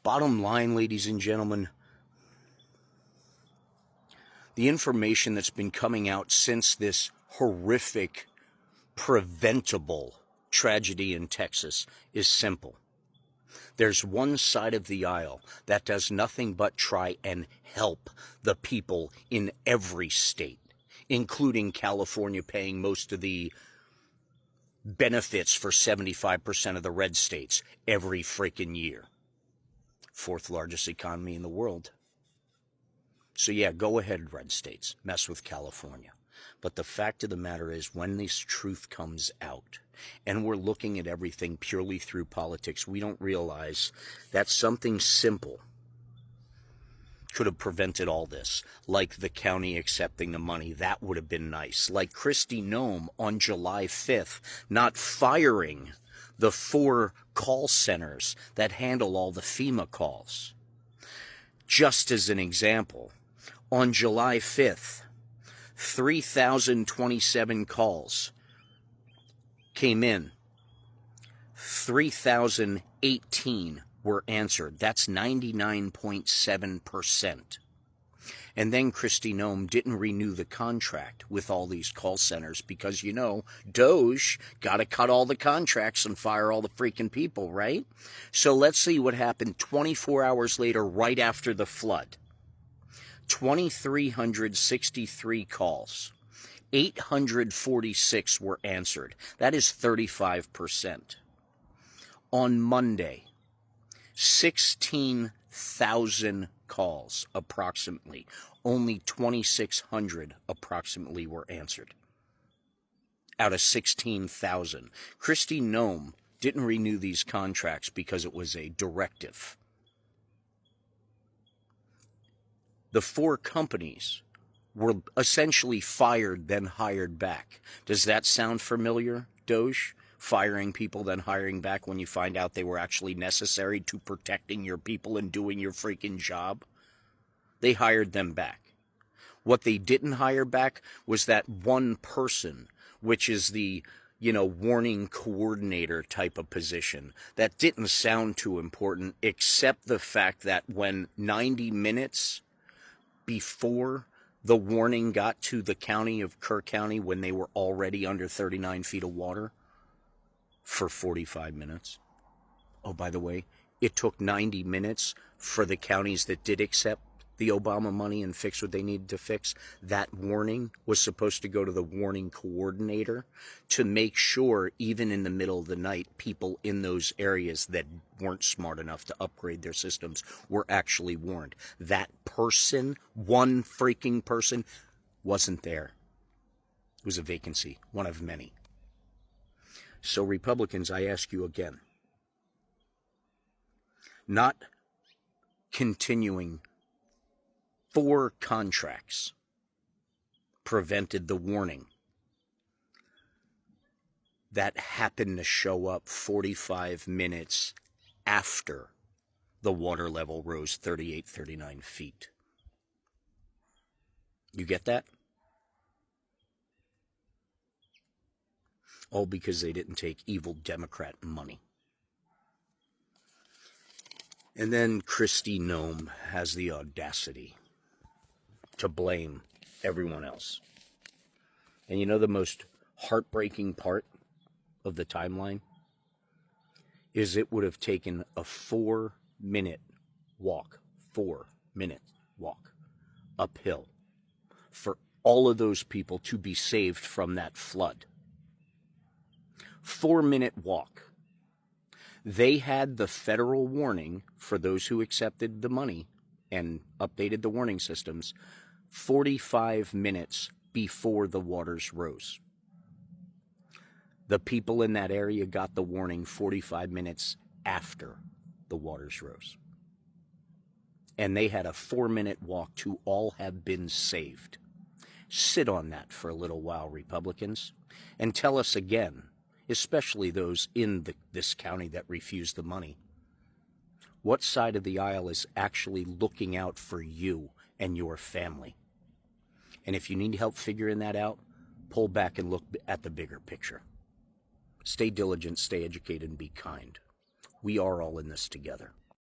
Bottom line, ladies and gentlemen, the information that's been coming out since this horrific, preventable tragedy in Texas is simple. There's one side of the aisle that does nothing but try and help the people in every state, including California paying most of the benefits for 75% of the red states every freaking year. Fourth largest economy in the world. So yeah, go ahead, red states, mess with California. But the fact of the matter is, when this truth comes out, and we're looking at everything purely through politics, we don't realize that something simple could have prevented all this, like the county accepting the money. That would have been nice. Like Kristi Noem on July 5th, not firing the 4 call centers that handle all the FEMA calls. Just as an example, on July 5th, 3,027 calls came in. 3,018 were answered. That's 99.7%. And then Kristi Noem didn't renew the contract with all these call centers because, you know, Doge got to cut all the contracts and fire all the freaking people, right? So let's see what happened 24 hours later, right after the flood. 2,363 calls. 846 were answered. That is 35%. On Monday, 16,000 calls approximately. Only 2,600 approximately were answered out of 16,000. Kristi Noem didn't renew these contracts because it was a directive. The 4 companies were essentially fired, then hired back. Does that sound familiar, Doge? Firing people, then hiring back when you find out they were actually necessary to protecting your people and doing your freaking job? They hired them back. What they didn't hire back was that one person, which is the, warning coordinator type of position. That didn't sound too important, except the fact that when 90 minutes before the warning got to the county of Kerr County, when they were already under 39 feet of water for 45 minutes. Oh, by the way, it took 90 minutes for the counties that did accept the Obama money and fix what they needed to fix. That warning was supposed to go to the warning coordinator to make sure, even in the middle of the night, people in those areas that weren't smart enough to upgrade their systems were actually warned. That person, one freaking person, wasn't there. It was a vacancy, one of many. So Republicans, I ask you again, not continuing 4 contracts prevented the warning that happened to show up 45 minutes after the water level rose 38, 39 feet. You get that? All because they didn't take evil Democrat money. And then Kristi Noem has the audacity to blame everyone else. And you know the most heartbreaking part of the timeline is it would have taken a 4-minute walk, 4-minute walk uphill for all of those people to be saved from that flood. 4-minute walk. They had the federal warning for those who accepted the money and updated the warning systems 45 minutes before the waters rose. The people in that area got the warning 45 minutes after the waters rose. And they had a 4-minute walk to all have been saved. Sit on that for a little while, Republicans, and tell us again, especially those in this county that refused the money, what side of the aisle is actually looking out for you and your family. And if you need help figuring that out, pull back and look at the bigger picture. Stay diligent, stay educated, and be kind. We are all in this together.